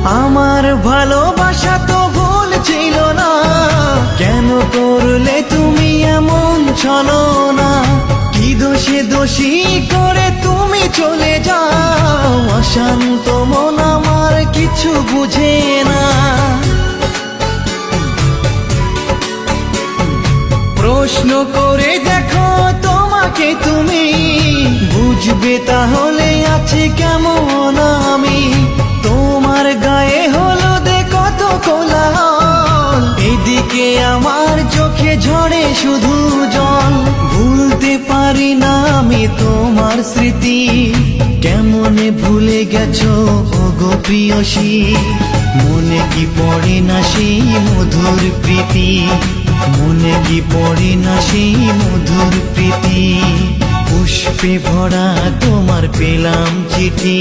আমার ভালোবাসা তো ভুল ছিল না, কেন করলে তুমি এমন ছলনা? কি দোষে দোষী করে তুমি চলে যাও, অশান্ত মন আমার কিছু বুঝে না। প্রশ্ন করে দেখো তোমাকে তুমি, বুঝবে তাহলে আছে কেমন আমি। তোমার গায়ে হলুদে কত কোলাহল, এদিকে আমার চোখে ঝরে শুধু জল। ভুলতে পারি না আমি তোমার স্মৃতি, কেমনে ভুলে গেছো ওগো প্রিয়সী। মনে কি পড়ে না সেই মধুর প্রীতি, মনে কি পড়ে না সেই মধুর প্রীতি। পুষ্পে ভরা তোমার পেলাম চিঠি।